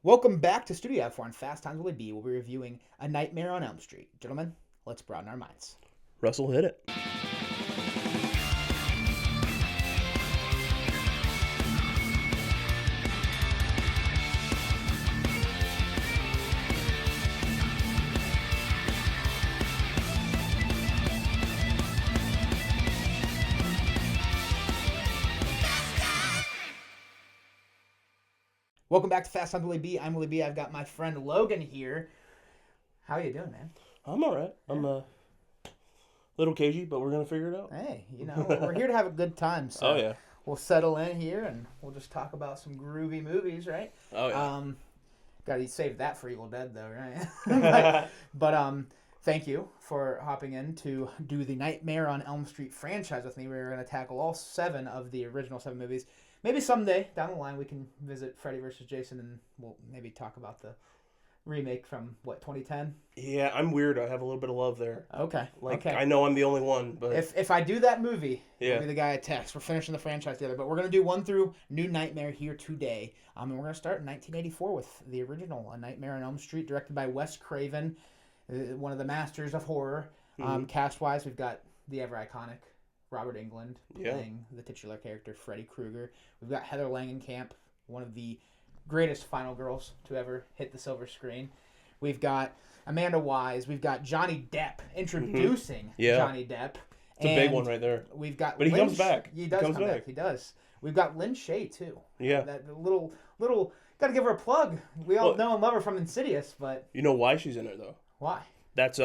Welcome back to Studio F4 on Fast Times Willy B. We'll be reviewing A Nightmare on Elm Street. Gentlemen, let's broaden our minds. Russell, hit it. Welcome back to Fast Times Willy B. I'm Willy B. I've got my friend Logan here. How you doing, man? I'm all right. I'm a little cagey, but we're going to figure it out. Hey, we're here to have a good time. So Oh, yeah. We'll settle in here and we'll just talk about some groovy movies, right? Oh, yeah. Gotta save that for Evil Dead, though, right? but thank you for hopping in to do the Nightmare on Elm Street franchise with me. We're going to tackle all 7 of the original 7 movies. Maybe someday down the line we can visit Freddy vs. Jason and we'll maybe talk about the remake from, 2010? Yeah, I'm weird. I have a little bit of love there. Okay. Okay. I know I'm the only one, but... If I do that movie, Yeah. I'll be the guy I text. We're finishing the franchise together. But we're going to do 1 through New Nightmare here today. And we're going to start in 1984 with the original, A Nightmare on Elm Street, directed by Wes Craven, one of the masters of horror. Cast-wise, we've got the ever-iconic Robert Englund playing the titular character, Freddy Krueger. We've got Heather Langenkamp, one of the greatest final girls to ever hit the silver screen. We've got Amanda Wise. We've got Johnny Depp introducing Johnny Depp. It's a big one right there. We've got But he comes back. He does come back. He does. We've got Lynn Shay, too. Yeah. That little, got to give her a plug. We all know and love her from Insidious, but... You know why she's in there, though? Why? That's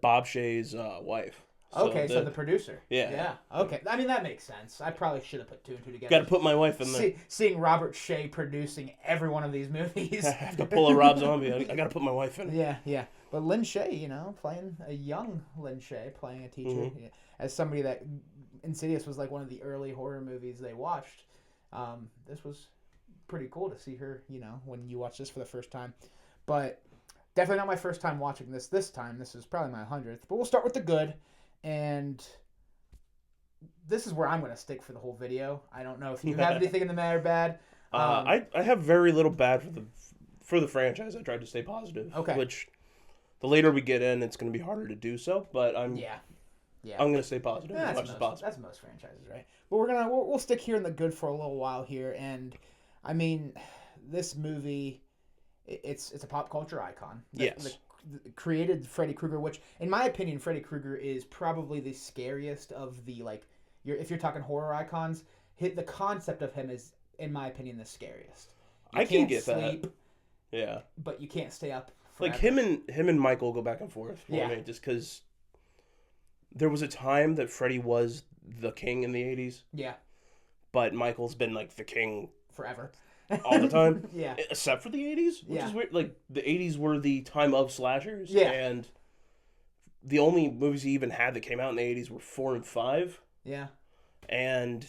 Bob Shay's wife. So so the producer. Yeah. Yeah. Okay. I mean, that makes sense. I probably should have put 2 and 2 together. Got to put my wife in there. Seeing Robert Shay producing every one of these movies. I have to pull a Rob Zombie. I got to put my wife in. Yeah. But Lynn Shay, playing a young Lynn Shay, playing a teacher. Yeah. As somebody that Insidious was like one of the early horror movies they watched. This was pretty cool to see her, when you watch this for the first time. But definitely not my first time watching this time. This is probably my 100th. But we'll start with the good. And this is where I'm going to stick for the whole video. I don't know if you have anything in the matter bad. I have very little bad for the franchise. I tried to stay positive. Okay. Which, the later we get in, it's going to be harder to do so. But I'm going to stay positive as much as possible. That's most franchises, right? But we'll stick here in the good for a little while here. And I mean, this movie, it's a pop culture icon. Yes. Created Freddy Krueger, which, in my opinion, Freddy Krueger is probably the scariest of the, if you're talking horror icons, the concept of him is, in my opinion, the scariest. I can get sleep, that. Yeah. But you can't stay up forever. Like, him and Michael go back and forth for me, just because there was a time that Freddy was the king in the 80s. Yeah. But Michael's been, the king... forever. All the time. Yeah. Except for the 80s, which is weird. Like, the 80s were the time of slashers. Yeah. And the only movies he even had that came out in the 80s were 4 and 5. Yeah. And...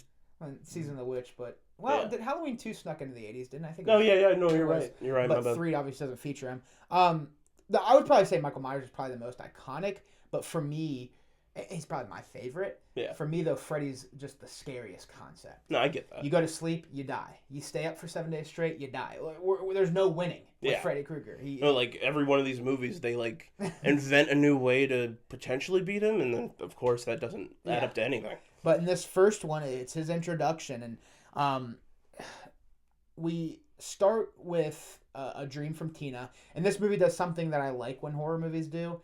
Season of the Witch, but... Well, did Halloween 2 snuck into the 80s, didn't I? think? No, no, you're right. You're right. But 3 obviously doesn't feature him. I would probably say Michael Myers is probably the most iconic, but for me... He's probably my favorite. Yeah. For me, though, Freddy's just the scariest concept. No, I get that. You go to sleep, you die. You stay up for 7 days straight, you die. There's no winning with Freddy Krueger. Every one of these movies, they, invent a new way to potentially beat him, and then, of course, that doesn't add up to anything. But in this first one, it's his introduction, and we start with a dream from Tina. And this movie does something that I like when horror movies do.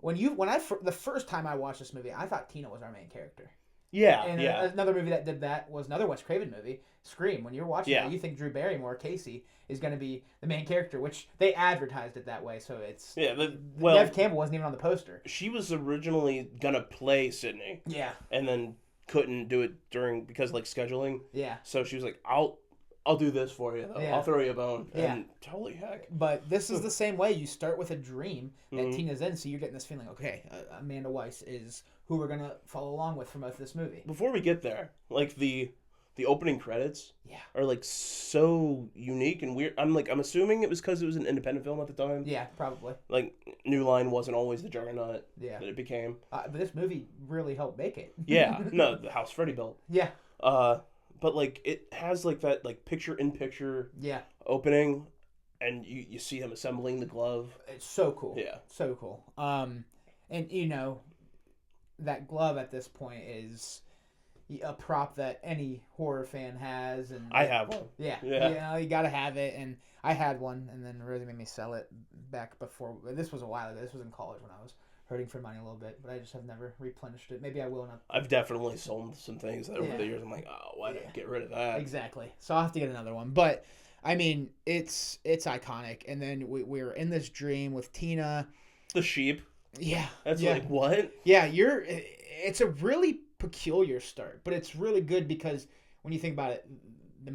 The first time I watched this movie, I thought Tina was our main character. Yeah, and another movie that did that was another Wes Craven movie, Scream. When you're watching it, you think Drew Barrymore, Casey, is going to be the main character, which they advertised it that way, so it's... Yeah, Nev Campbell wasn't even on the poster. She was originally going to play Sydney. Yeah. And then couldn't do it because, scheduling. Yeah. So she was like, I'll do this for you, though. Yeah. I'll throw you a bone. Yeah. And holy heck. But this is the same way. You start with a dream that Tina's in, so you're getting this feeling, okay, Amanda Weiss is who we're going to follow along with for most of this movie. Before we get there, the opening credits are, so unique and weird. I'm assuming it was because it was an independent film at the time. Yeah, probably. New Line wasn't always the juggernaut that it became. But this movie really helped make it. Yeah. No, the house Freddy built. Yeah. But it has that picture in picture Yeah. opening and you see him assembling the glove. It's so cool. Yeah. So cool. And that glove at this point is a prop that any horror fan has, and I have one. Yeah. You gotta have it, and I had one, and then Rosie made me sell it back before. This was a while ago. This was in college when I was hurting for money a little bit, but I just have never replenished it. Maybe I will not. I've definitely sold some things that over the years I'm like, oh, why did I get rid of that? Exactly. So I'll have to get another one, but I mean, it's iconic. And then we're in this dream with Tina. The sheep. Yeah. That's like, what? Yeah, it's a really peculiar start, but it's really good because when you think about it, the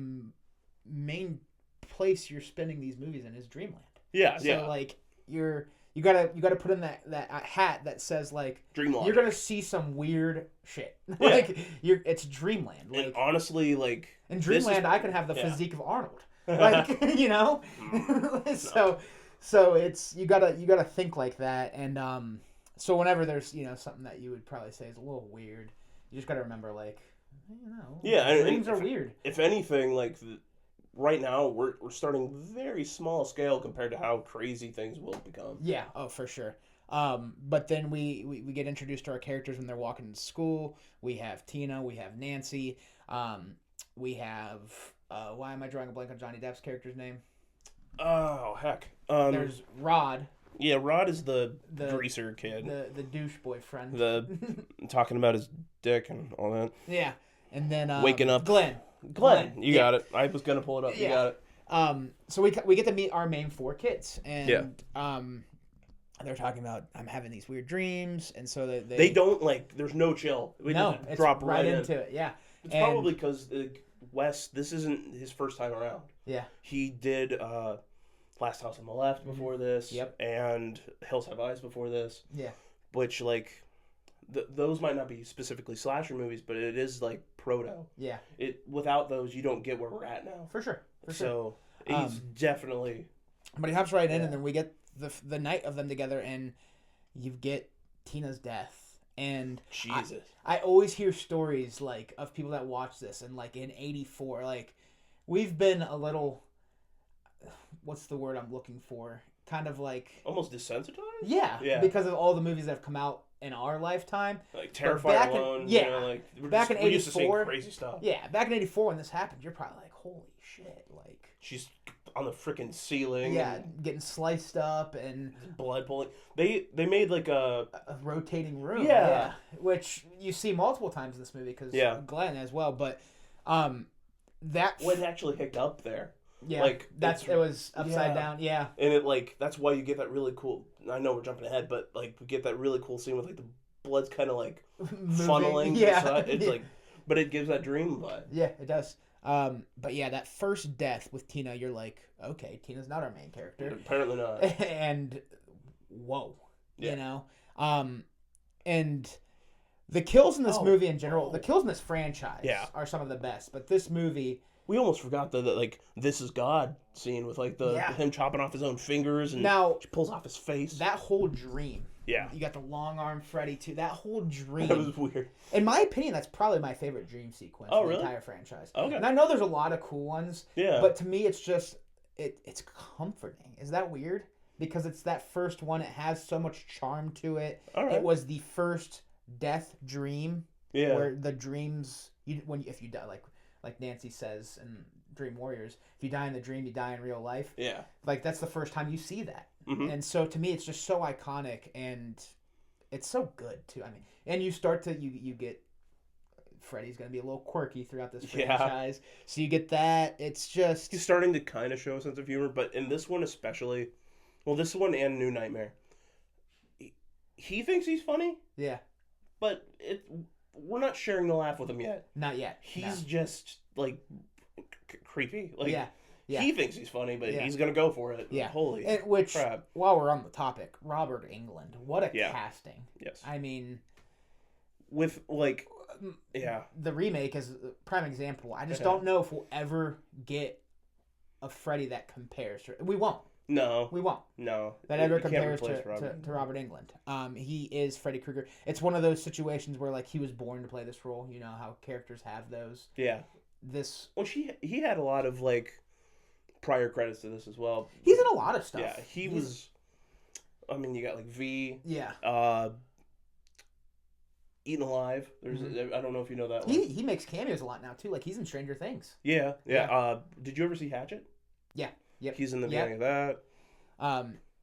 main place you're spending these movies in is Dreamland. Yeah, so like you gotta put in that hat that says like Dreamland. You're gonna see some weird shit. Yeah. Like it's Dreamland. Like, and honestly, like in Dreamland, I can have the physique of Arnold. Like so it's you gotta think like that. And so whenever there's something that you would probably say is a little weird, you just gotta remember like dreams are weird. If anything, like right now we're starting very small scale compared to how crazy things will become. Yeah, oh for sure. But then we get introduced to our characters when they're walking to school. We have Tina, we have Nancy, we have why am I drawing a blank on Johnny Depp's character's name? Oh heck. There's Rod. Yeah, Rod is the greaser kid. The douche boyfriend. Talking about his dick and all that. Yeah. And then waking up. Glenn. You got it. I was gonna pull it up. You got it. So we get to meet our main four kids, and they're talking about I'm having these weird dreams, and so they don't like. There's no chill. It's drop right into it. Yeah, it's probably because Wes. This isn't his first time around. Yeah, he did Last House on the Left before this. Yep, and Hills Have Eyes before this. Yeah, which like. Those might not be specifically slasher movies, but it is like proto. Yeah. Without those, you don't get where we're at now. For sure. So he's definitely. But he hops right in, and then we get the night of them together, and you get Tina's death. And Jesus, I always hear stories like of people that watch this, and like in '84, like we've been a little. What's the word I'm looking for? Kind of like almost desensitized. Yeah. Because of all the movies that have come out in our lifetime, like Terrifier alone. Back in '84, used to seeing crazy stuff. Yeah, back in '84 when this happened, you're probably like, holy shit! Like she's on the freaking ceiling. Yeah, getting sliced up and blood pulling. They made like a rotating room. Yeah, which you see multiple times in this movie because Glenn as well. But that when actually hooked up there. Yeah, like it was upside down. Yeah, and it that's why you get that really cool. I know we're jumping ahead, but like we get that really cool scene with like the blood's kind of like funneling. Yeah, it's like, but it gives that dream vibe. Yeah, it does. But yeah, that first death with Tina, you're like, okay, Tina's not our main character. Apparently not. And whoa, and the kills in this movie in general, the kills in this franchise are some of the best. But this movie. We almost forgot the like "This Is God" scene with like him chopping off his own fingers and now she pulls off his face. That whole dream. Yeah. You got the long arm Freddy too. That whole dream. That was weird. In my opinion, that's probably my favorite dream sequence in the entire franchise. Okay. And I know there's a lot of cool ones. Yeah. But to me, it's just it's comforting. Is that weird? Because it's that first one. It has so much charm to it. All right. It was the first death dream. Yeah. Where the dreams if you die like Nancy says in Dream Warriors, if you die in the dream, you die in real life. Yeah. Like, that's the first time you see that. Mm-hmm. And so, to me, it's just so iconic, and it's so good, too. I mean, and you start to, you get, Freddy's going to be a little quirky throughout this franchise. So you get that. It's just... He's starting to kind of show a sense of humor, but in this one especially, well, this one and New Nightmare, he thinks he's funny. Yeah. But we're not sharing the laugh with him yet. Not yet. He's just, like, creepy. Like, yeah. He thinks he's funny, but he's going to go for it. Yeah. Holy crap. While we're on the topic, Robert Englund. What a casting. Yes. I mean... With, like... Yeah. The remake is a prime example. I just don't know if we'll ever get a Freddy that compares to... We won't. No. We won't. No. That ever compares to Robert Englund. He is Freddy Krueger. It's one of those situations where, like, he was born to play this role. You know how characters have those. Yeah. This... Well, he had a lot of, like, prior credits to this as well. He's in a lot of stuff. Yeah, he was. I mean, you got like V. Yeah. Eaten Alive. There's I don't know if you know that one. He makes cameos a lot now too. Like he's in Stranger Things. Yeah. Did you ever see Hatchet? Yeah. Yep. He's in the beginning of that.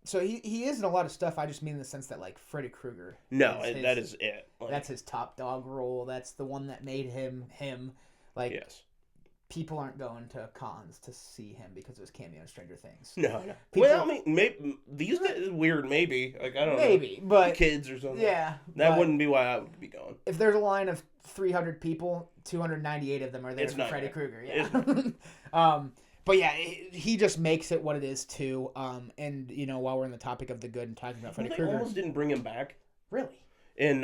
So he is in a lot of stuff. I just mean in the sense that like Freddy Krueger. No, that is it. Like, that's his top dog role. That's the one that made him. Like yes. People aren't going to cons to see him because of his cameo in Stranger Things. No. Well, I mean, maybe these days weird. Maybe like I don't know. Maybe, but kids or something. Yeah, that wouldn't be why I would be going. If there's a line of 300 people, 298 of them are there for Freddy Krueger. Yeah. But yeah, he just makes it what it is too. And you know, while we're on the topic of the good and talking about Freddy Krueger, they almost didn't bring him back. Really? In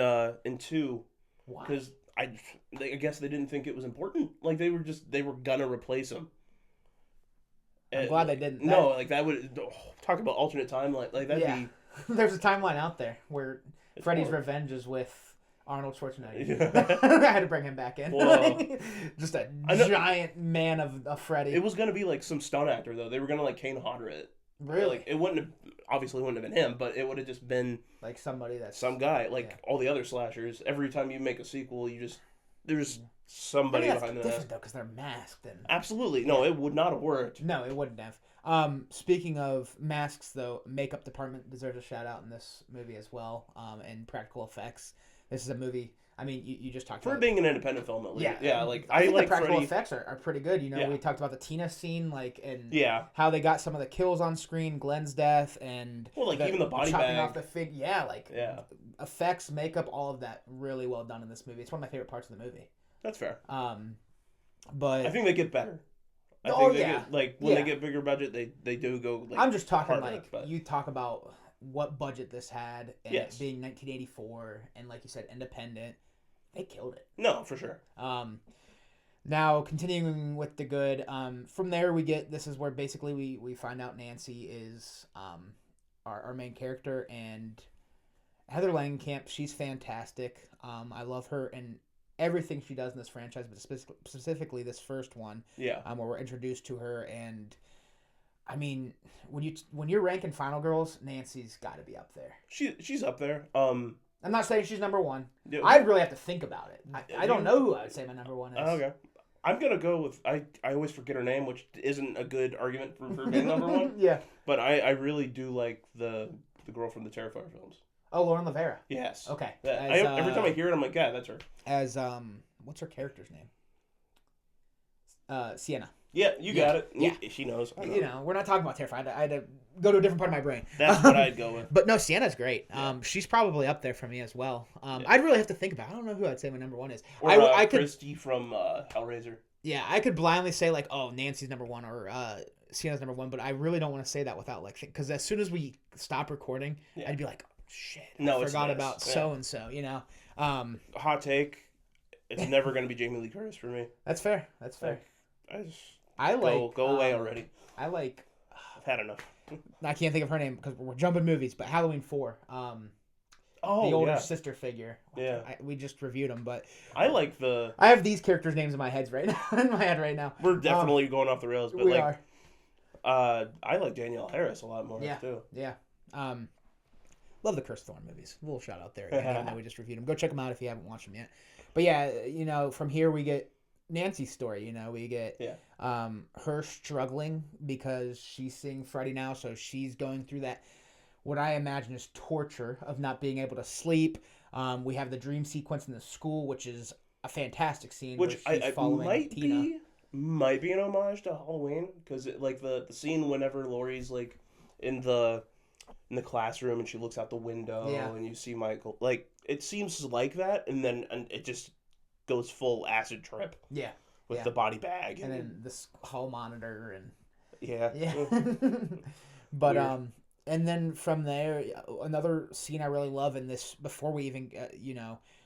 2. Why? Because I guess they didn't think it was important. Like they were gonna replace him. I'm glad they didn't. That would talk about alternate timeline. Like that'd be. There's a timeline out there where Freddy's revenge is with Arnold Schwarzenegger. I had to bring him back in. Just a giant man of a Freddy. It was gonna be like some stunt actor though. They were gonna like Kane Hodder it. Really? Like it wouldn't have been him, but it would have just been like somebody that's some guy. Like all the other slashers. Every time you make a sequel, there's somebody behind that's different though because they're masked and absolutely no, it would not have worked. No, it wouldn't have. Speaking of masks though, makeup department deserves a shout out in this movie as well. And practical effects. This is a movie. I mean, you just talked about being an independent film at least. Yeah. Like I think like the practical Freddy... effects are pretty good. You know, we talked about the Tina scene, like and how they got some of the kills on screen, Glenn's death, and even the body chopping bag off the fig. Effects, makeup, all of that really well done in this movie. It's one of my favorite parts of the movie. That's fair. But I think they get better. I think they get, like when they get bigger budget, they do go. Like, I'm just talking you talk about what budget this had, and it being 1984, and like you said, independent. They killed it. No, for sure. Now, continuing with the good, from there this is where basically we find out Nancy is our main character, and Heather Langenkamp, she's fantastic. I love her and everything she does in this franchise, but specifically this first one. Yeah. Where we're introduced to her, and I mean, when you're ranking Final Girls, Nancy's got to be up there. She's up there. I'm not saying she's number one. Yeah. I'd really have to think about it. I don't know who I would say my number one is. Okay. I'm going to go with... I always forget her name, which isn't a good argument for being number one. Yeah. But I really do like the girl from the Terrifier films. Oh, Lauren Lavera. Yes. Okay. Every time I hear it, I'm like, yeah, that's her. As, what's her character's name? Sienna. Yeah, you got it. Yeah. She knows. You know, we're not talking about Terrifier. I had to go to a different part of my brain. That's what I'd go with. But no, Sienna's great. She's probably up there for me as well. I'd really have to think about it. I don't know who I'd say my number one is. Or I could, Christy from Hellraiser. Yeah, I could blindly say, like, oh, Nancy's number one or Sienna's number one, but I really don't want to say that without, like, because as soon as we stop recording, I'd be like, oh, shit, I forgot about so-and-so, you know? Hot take, it's never going to be Jamie Lee Curtis for me. That's fair. Go away already. I've had enough. I can't think of her name because we're jumping movies, but Halloween 4. The older sister figure. Yeah. We just reviewed them, but I like I have these characters' names in my head right now. We're definitely going off the rails, but we are. I like Danielle Harris a lot more too. Yeah. Love the Curse Thorn movies. A little shout out there. Again, even though we just reviewed them. Go check them out if you haven't watched them yet. But yeah, you know, from here we get Nancy's story. You know, we get her struggling because she's seeing Freddy now, so she's going through that. What I imagine is torture of not being able to sleep. We have the dream sequence in the school, which is a fantastic scene. Which might be an homage to Halloween, because like the scene whenever Laurie's like in the classroom and she looks out the window and you see Michael, like it seems like that, and then it just goes full acid trip. Yeah. With the body bag and then this hall monitor and yeah. But weird. And then from there, another scene I really love in this, before we even,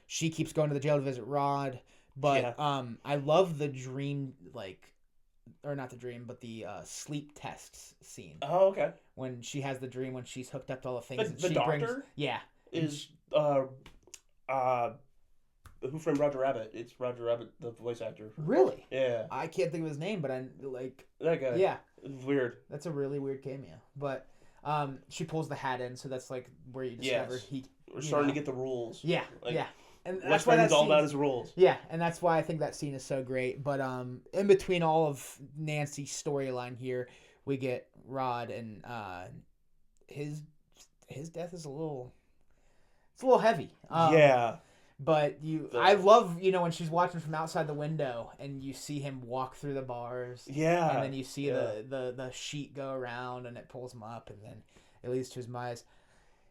she keeps going to the jail to visit Rod, but I love the dream, not the dream, but the sleep tests scene. Oh, okay. When she has the dream, when she's hooked up to all the things. The doctor? Yeah. Is, Who Framed Roger Rabbit. It's Roger Rabbit, the voice actor. Really? Yeah. I can't think of his name, but I like That guy. yeah. It's weird. That's a really weird cameo. But she pulls the hat in, so that's like where you discover We're starting to get the rules. Yeah, like, yeah. And Wes Craven's all about his rules. Yeah, and that's why I think that scene is so great. But in between all of Nancy's storyline here, we get Rod, and his death is a little heavy. Yeah. But I love, when she's watching from outside the window and you see him walk through the bars. Yeah. And then you see the sheet go around and it pulls him up and then it leads to his demise.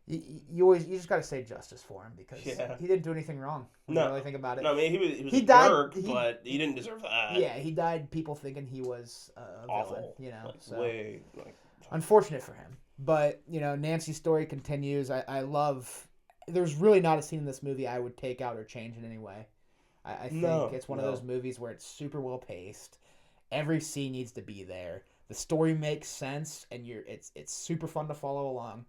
You just got to say justice for him because he didn't do anything wrong. When you really think about it. No, I mean, he was a died, jerk, but he didn't deserve that. Yeah, he died people thinking he was a awful. villain, so way, unfortunate for him. But, Nancy's story continues. I love... There's really not a scene in this movie I would take out or change in any way. I think it's one of those movies where it's super well paced. Every scene needs to be there. The story makes sense, and it's super fun to follow along.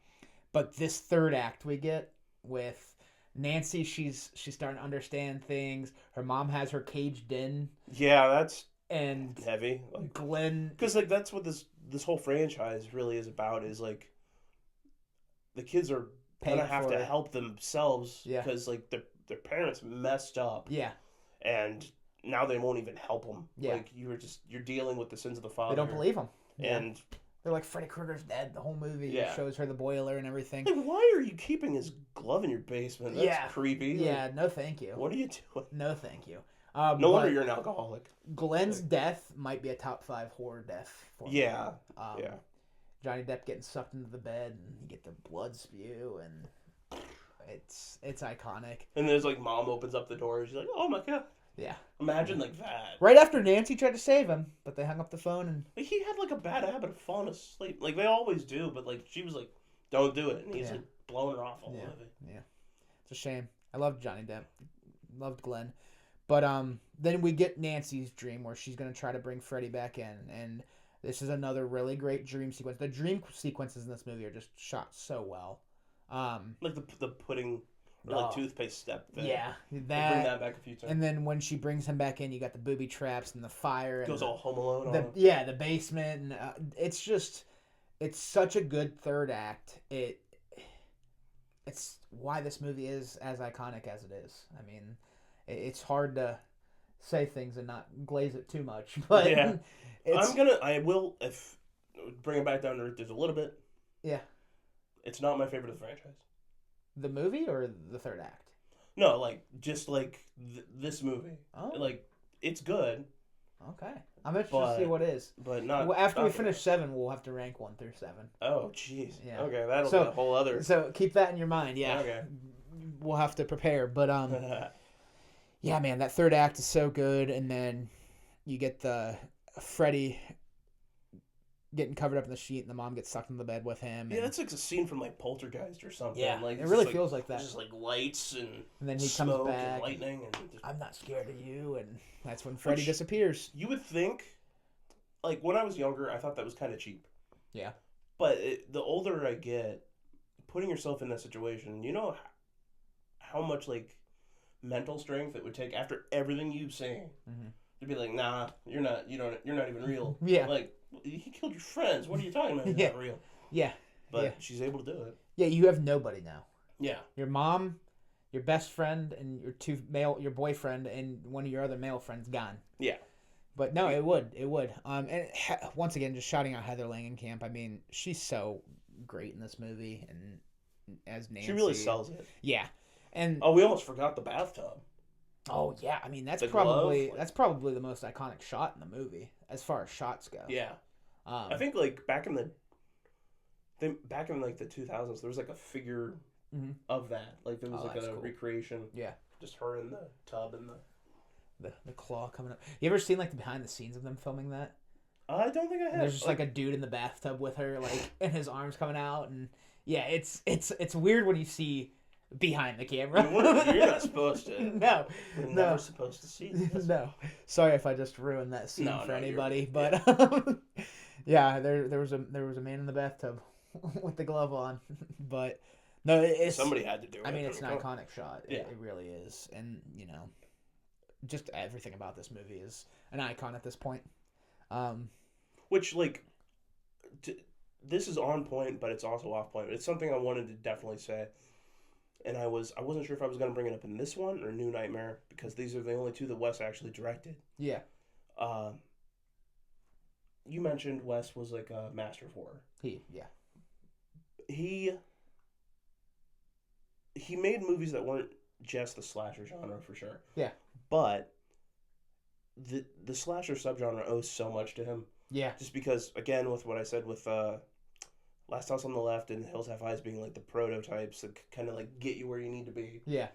But this third act we get with Nancy, she's starting to understand things. Her mom has her caged in. Yeah, that's heavy. Like, Glenn, because that's what this whole franchise really is about. Is like the kids are gonna have to help themselves because their parents messed up. Yeah, and now they won't even help them. Yeah, like you're dealing with the sins of the father. They don't believe them. And they're like, Freddy Krueger's dead. The whole movie shows her the boiler and everything. Like, why are you keeping his glove in your basement? That's creepy. Yeah, like, no thank you. What are you doing? No thank you. No wonder you're an alcoholic. Glenn's death might be a top 5 horror death for me. Yeah. Johnny Depp getting sucked into the bed and you get the blood spew and it's iconic. And there's like mom opens up the door and she's like, oh my god. Yeah. Imagine like that. Right after Nancy tried to save him, but they hung up the phone and he had like a bad habit of falling asleep. Like they always do, but like she was like, don't do it. And he's like blowing her off all of it. Yeah. It's a shame. I loved Johnny Depp. Loved Glenn. But then we get Nancy's dream where she's gonna try to bring Freddy back in, and this is another really great dream sequence. The dream sequences in this movie are just shot so well. Like the pudding or like toothpaste step. Yeah, bring that back a few times. And then when she brings him back in, you got the booby traps and the fire. Goes all Home Alone. The basement, and it's such a good third act. It's why this movie is as iconic as it is. I mean, it's hard to say things and not glaze it too much, but I will if bring it back down to earth just a little bit. Yeah. It's not my favorite of the franchise. The movie or the third act? No, like just like this movie. Oh. Like it's good. Okay. I'm interested to see what it is. But not. Well, after we finish 7, we'll have to rank 1 through 7. Oh, jeez. Yeah. Okay, that'll be a whole other. So keep that in your mind. Yeah. Okay. We'll have to prepare, but yeah, man, that third act is so good, and then you get the Freddy getting covered up in the sheet, and the mom gets sucked in the bed with him. Yeah, that's like a scene from like Poltergeist or something. Yeah, like, it really feels like that. Just like lights and then he smoke comes back, and lightning, and just... I'm not scared of you, and that's when Freddy disappears. You would think, like when I was younger, I thought that was kind of cheap. Yeah, but the older I get, putting yourself in that situation, you know how much like mental strength it would take after everything you've seen to be like, nah, you're not even real. Yeah, like he killed your friends. What are you talking about? You're not real. Yeah, but she's able to do it. Yeah, you have nobody now. Yeah, your mom, your best friend, and your boyfriend, and one of your other male friends gone. Yeah, but no, it would. And once again, just shouting out Heather Langenkamp. I mean, she's so great in this movie, and as Nancy, she really sells it. Yeah. And we almost forgot the bathtub. Oh yeah, I mean that's probably the most iconic shot in the movie as far as shots go. Yeah, I think like back in like the 2000s, there was like a figure of that. Like there was like a recreation. Yeah, just her in the tub and the claw coming up. You ever seen like the behind the scenes of them filming that? I don't think I have. And there's just like a dude in the bathtub with her, like, and his arms coming out, and yeah, it's weird when you see behind the camera. You're not supposed to. No. We're never supposed to see this. No. Sorry if I just ruined that scene for anybody, but yeah, there was a man in the bathtub with the glove on. But No, it's somebody had to do it. I mean, it's an iconic shot. Yeah. It really is, and just everything about this movie is an icon at this point. Which this is on point, but it's also off point. It's something I wanted to definitely say, and I wasn't sure if I was going to bring it up in this one or New Nightmare, because these are the only two that Wes actually directed. Yeah. You mentioned Wes was like a master of horror. He made movies that weren't just the slasher genre for sure. Yeah. But the slasher subgenre owes so much to him. Yeah. Just because, again, with what I said with Last House on the Left and Hills Have Eyes being like the prototypes that kind of like get you where you need to be. Yeah.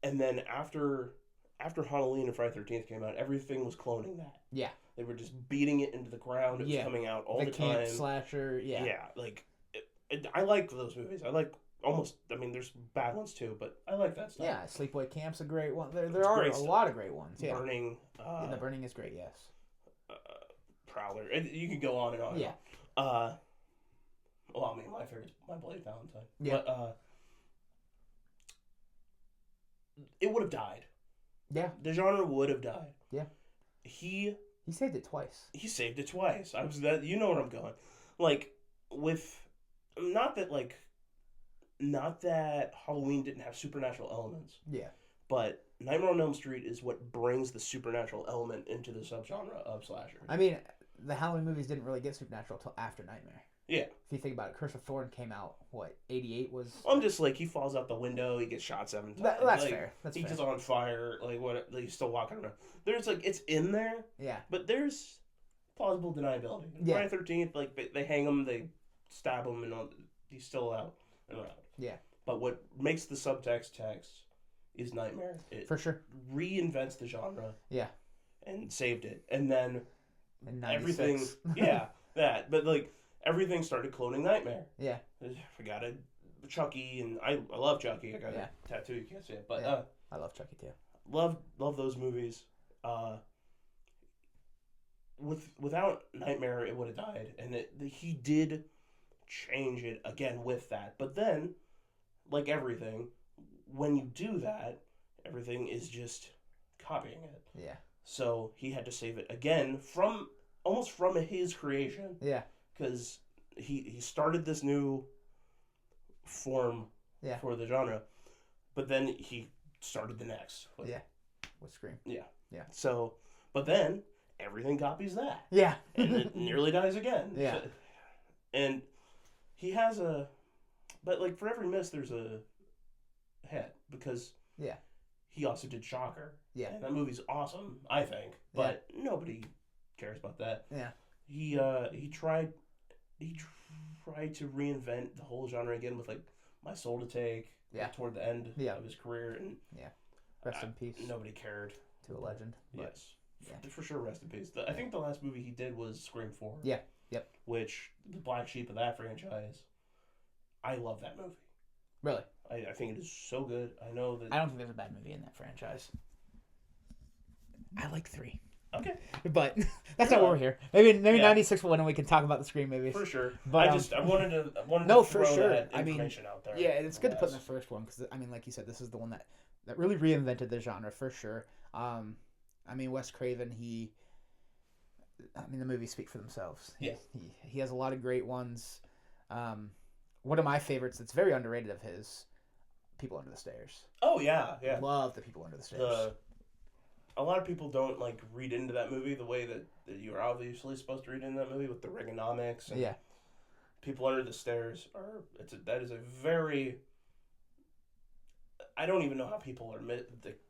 And then after Halloween and Friday the 13th came out, everything was cloning that. Yeah. They were just beating it into the ground. It was coming out all the time. The camp slasher, yeah. Yeah, like, I like those movies. I like there's bad ones too, but I like that stuff. Yeah, Sleepaway Camp's a great one. There are a lot of great ones. Yeah. Burning. The Burning is great, yes. Prowler. You can go on and on. Yeah. Well, I mean, my favorite is My Bloody Valentine. Yeah. But, it would have died. Yeah. The genre would have died. Yeah. He saved it twice. He saved it twice. You know where I'm going. Like, not that Halloween didn't have supernatural elements. Yeah. But Nightmare on Elm Street is what brings the supernatural element into the subgenre of slasher. I mean, the Halloween movies didn't really get supernatural until after Nightmare. Yeah. If you think about it, Curse of Thorn came out, 88 was... I'm just like, he falls out the window, he gets shot 7 times. That's fair. He's just on fire, he's still walking around. There's, it's in there. Yeah. But there's plausible deniability. Yeah. Friday the 13th, they hang him, they stab him, and he's still out and around. Yeah. But what makes the subtext text is Nightmare. It for sure reinvents the genre. Yeah. And saved it. And then everything... Yeah, that. But, everything started cloning Nightmare. Yeah. I got a Chucky, and I love Chucky. I got a tattoo, you can't see it. But I love Chucky too. Love those movies. Without Nightmare, it would have died. And he did change it again with that. But then, like everything, when you do that, everything is just copying it. Yeah. So he had to save it again almost from his creation. Yeah. Because he started this new form for the genre, but then he started the next. With Scream. Yeah. Yeah. So, but then everything copies that. Yeah. And it nearly dies again. Yeah. So, and he has but for every miss there's a hit, because he also did Shocker. Yeah. And that movie's awesome, I think, but nobody cares about that. Yeah. He tried to reinvent the whole genre again with My Soul to Take toward the end of his career, and rest in peace. Nobody cared. To a legend. Yes. For sure, rest in peace. I think the last movie he did was Scream 4. Yeah. Yep. Which, the black sheep of that franchise, I love that movie. Really? I think it is so good. I know that... I don't think there's a bad movie in that franchise. I like 3. Okay. But that's not what we're here. Maybe 96 when we can talk about the Scream movies. For sure. But I wanted to no, throw for sure. that information out there. Yeah, it's good to put in the first one because, like you said, this is the one that really reinvented the genre for sure. Wes Craven, the movies speak for themselves. Yeah. He has a lot of great ones. One of my favorites that's very underrated of his, People Under the Stairs. Oh, yeah, yeah. Love the People Under the Stairs. A lot of people don't read into that movie the way that you're obviously supposed to read into that movie with the Reaganomics. And People Under the Stairs that is a very... I don't even know how people are...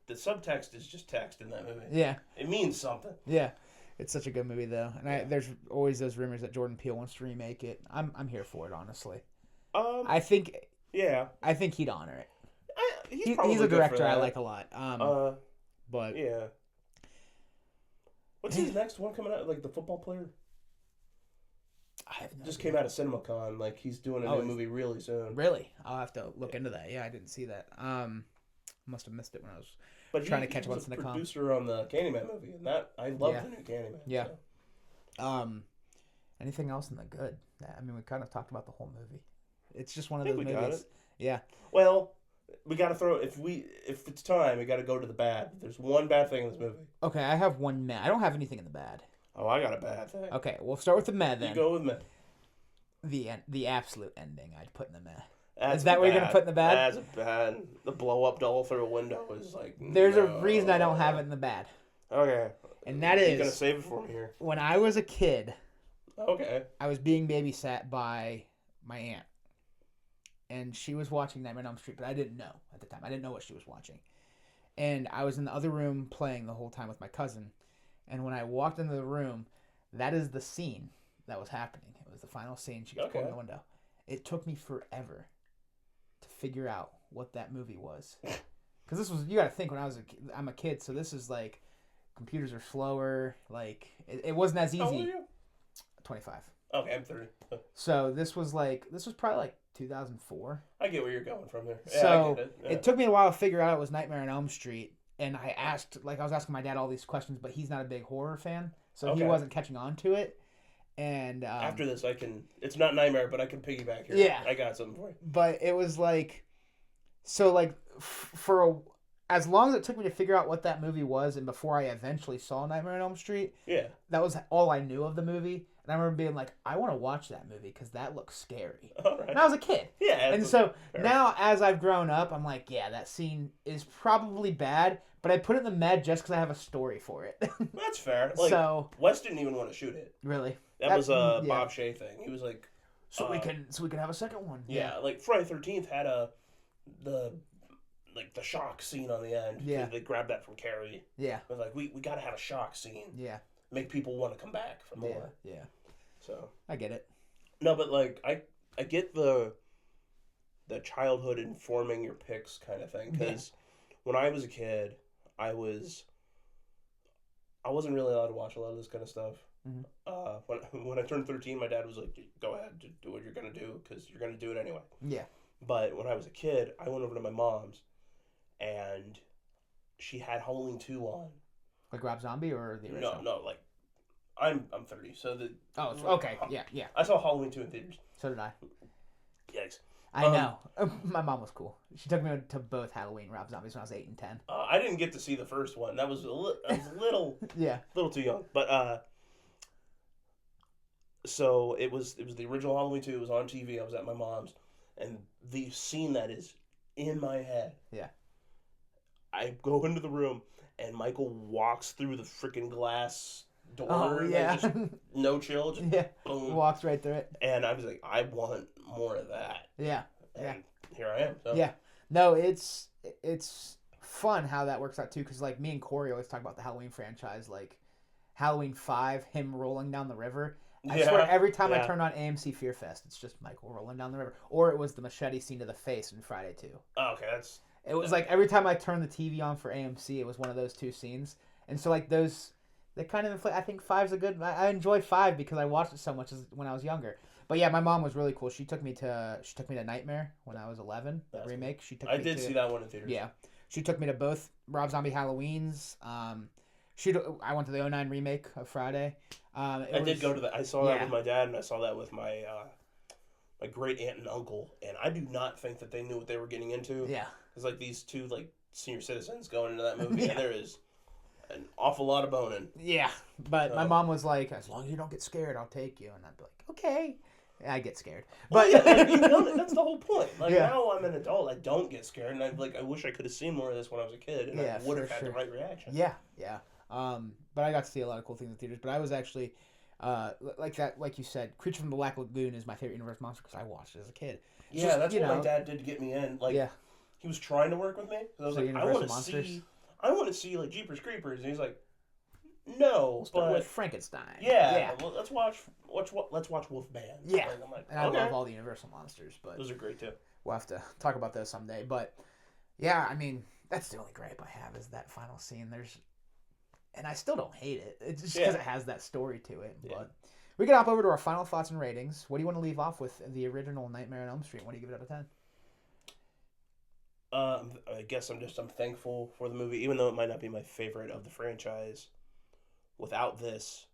The subtext is just text in that movie. Yeah. It means something. Yeah. It's such a good movie, though. And there's always those rumors that Jordan Peele wants to remake it. I'm here for it, honestly. I think... Yeah. I think he'd honor it. He's a director I like a lot. But... Yeah. What's his next one coming out? The football player? I have no Just idea. came out of CinemaCon. He's doing a new movie really soon. Really? I'll have to look into that. Yeah, I didn't see that. Must have missed it when I was trying to catch what's in the con. He was a producer on the Candyman movie, and I love the new Candyman. Yeah. So. Anything else in the good? We kind of talked about the whole movie. It's just one of I think those we got movies. it. Yeah. Well, we got to throw if it's time, we got to go to the bad. There's one bad thing in this movie. Okay, I have one meh. I don't have anything in the bad. Oh, I got a bad thing. Okay, we'll start with the meh then. You go with meh. The absolute ending I'd put in the meh. That's Is that what you're going to put in the bad? That's bad. The blow up doll through a window is like. There's a reason I don't have it in the bad. Okay. And that is. You're going to save it for me here. When I was a kid. Okay. I was being babysat by my aunt. And she was watching Nightmare on Elm Street, but I didn't know at the time. I didn't know what she was watching. And I was in the other room playing the whole time with my cousin. And when I walked into the room, that is the scene that was happening. It was the final scene. She gets pulled in the window. It took me forever to figure out what that movie was. Because this was, you got to think, when I'm a kid, so this is like, computers are slower. Like, it wasn't as easy. How old are you? 25. Okay, I'm 30. So this was probably like 2004. I get where you're going from there. Yeah, So I get it. Yeah. it took me a while to figure out it was Nightmare on Elm Street. And I was asking my dad all these questions, but he's not a big horror fan. So he wasn't catching on to it. And after this, it's not Nightmare, but I can piggyback here. Yeah. I got something for you. But it was like, so like as long as it took me to figure out what that movie was, and before I eventually saw Nightmare on Elm Street, yeah, that was all I knew of the movie. And I remember being like, I want to watch that movie because that looks scary. All right. And I was a kid. Yeah. And so now, as I've grown up, I'm like, yeah, that scene is probably bad, but I put it in the med just because I have a story for it. That's fair. Like, so Wes didn't even want to shoot it. Really? That was a Bob Shea thing. He was like, so we can have a second one. Yeah, like Friday the 13th had the shock scene on the end. Yeah. They grabbed that from Carrie. Yeah. But like, we got to have a shock scene. Yeah. Make people want to come back for more. Yeah. So I get it. No, but like I get the childhood informing your picks kind of thing, because when I was a kid, I wasn't really allowed to watch a lot of this kind of stuff. Mm-hmm. When I turned 13, my dad was like, "Go ahead, do what you're gonna do, because you're gonna do it anyway." Yeah. But when I was a kid, I went over to my mom's, and she had Halloween 2 on. Like Rob Zombie or the original? No, like I'm 30, so okay, yeah. I saw Halloween 2 in theaters. So did I. Yikes. I know. My mom was cool. She took me to both Halloween Rob Zombies when I was 8 and 10. I didn't get to see the first one. That was a little little too young. But so it was the original Halloween 2. It was on TV. I was at my mom's, and the scene that is in my head. Yeah. I go into the room, and Michael walks through the freaking glass door. Oh, yeah. Just, no chill. Just boom. Walks right through it. And I was like, I want more of that. Yeah. And here I am. So. Yeah. No, it's fun how that works out too, because like me and Corey always talk about the Halloween franchise, like Halloween 5, him rolling down the river. I swear every time I turn on AMC Fear Fest, it's just Michael rolling down the river. Or it was the machete scene to the face in Friday 2. Oh, okay, It was like every time I turned the TV on for AMC, it was one of those two scenes. And so like they kind of inflate. I think 5's a good. I enjoy 5 because I watched it so much when I was younger. But yeah, my mom was really cool. She took me to Nightmare when I was 11. That remake. Cool. I did see that one in theaters. Yeah, she took me to both Rob Zombie Halloweens. I went to the 2009 remake of Friday. I did go to that. I saw that with my dad, and I saw that with my my great aunt and uncle. And I do not think that they knew what they were getting into. Yeah, it's like these two like senior citizens going into that movie, and there is an awful lot of boning. Yeah, but my mom was like, as long as you don't get scared, I'll take you. And I'd be like, okay. I get scared. But that's the whole point. Like now I'm an adult, I don't get scared, and I wish I could have seen more of this when I was a kid, and I would have had the right reaction. Yeah. But I got to see a lot of cool things in theaters. But I was actually like you said, Creature from the Black Lagoon is my favorite universe monster because I watched it as a kid. Yeah, that's what my dad did to get me in. Like, he was trying to work with me. I was like, I want to see like Jeepers Creepers, and he's like, no, but with Frankenstein. Yeah. Well, let's watch Wolfman. Yeah, I'm like, and I love all the Universal monsters, but those are great too. We'll have to talk about those someday. But yeah, I mean, that's the only gripe I have is that final scene. And I still don't hate it. It's just because it has that story to it. Yeah. But we can hop over to our final thoughts and ratings. What do you want to leave off with the original Nightmare on Elm Street? What do you give it out of 10? I guess I'm thankful for the movie, even though it might not be my favorite of the franchise. Without this,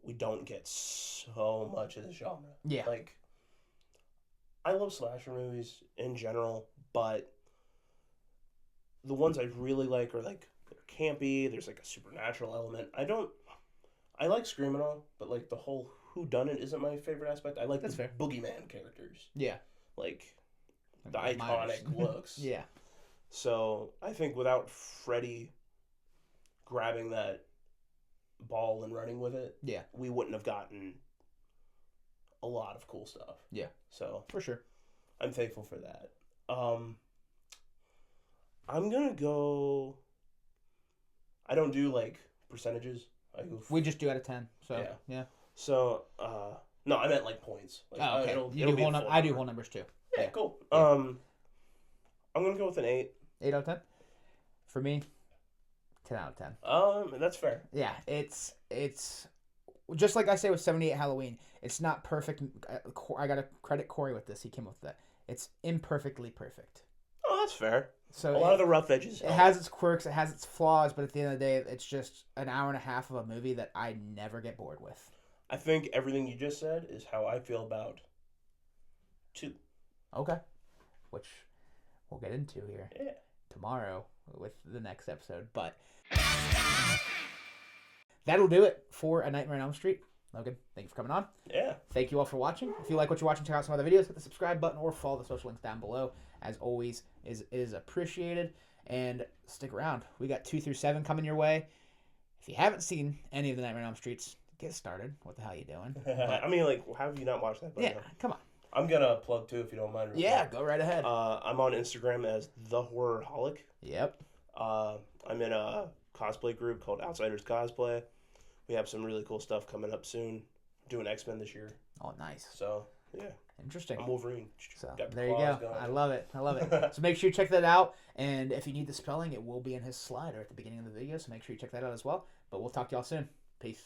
we don't get so much of the genre. Yeah. Like, I love slasher movies in general, but the ones I really like are like they're campy. There's like a supernatural element. I like Scream and all, but like the whole whodunit isn't my favorite aspect. I like That's the fair. boogeyman characters. Yeah. Like the iconic looks. Yeah. So I think without Freddy grabbing that ball and running with it, Yeah. we wouldn't have gotten a lot of cool stuff. Yeah. So For sure. I'm thankful for that. I'm gonna go. I don't do like percentages. We just do out of 10. So yeah. So no, I meant like points. Like, Oh, okay. It'll You do be whole a full I do number. whole numbers too. Yeah, cool. Yeah. I'm gonna go with an 8. 8 out of 10. For me, 10 out of 10. That's fair. Yeah, it's just like I say with 78 Halloween. It's not perfect. I gotta credit Corey with this. He came up with that. It's imperfectly perfect. Oh, that's fair. So a lot of the rough edges. It has its quirks. It has its flaws. But at the end of the day, it's just an hour and a half of a movie that I never get bored with. I think everything you just said is how I feel about 2. Okay, which we'll get into here Yeah. tomorrow with the next episode. But that'll do it for A Nightmare on Elm Street. Logan, thank you for coming on. Yeah. Thank you all for watching. If you like what you're watching, check out some other videos. Hit the subscribe button or follow the social links down below. As always, is appreciated. And stick around. We got 2 through 7 coming your way. If you haven't seen any of the Nightmare on Elm Streets, get started. What the hell are you doing? I mean, like, how have you not watched that? Yeah, come on. I'm gonna plug too, if you don't mind. Yeah, go right ahead. I'm on Instagram as The Horrorholic. Yep. I'm in a cosplay group called Outsiders Cosplay. We have some really cool stuff coming up soon. I'm doing X-Men this year. Oh, nice. So, yeah. Interesting. I'm Wolverine. So, Got the there you claws go. going. I love it. I love it. So make sure you check that out. And if you need the spelling, it will be in his slider at the beginning of the video. So make sure you check that out as well. But we'll talk to y'all soon. Peace.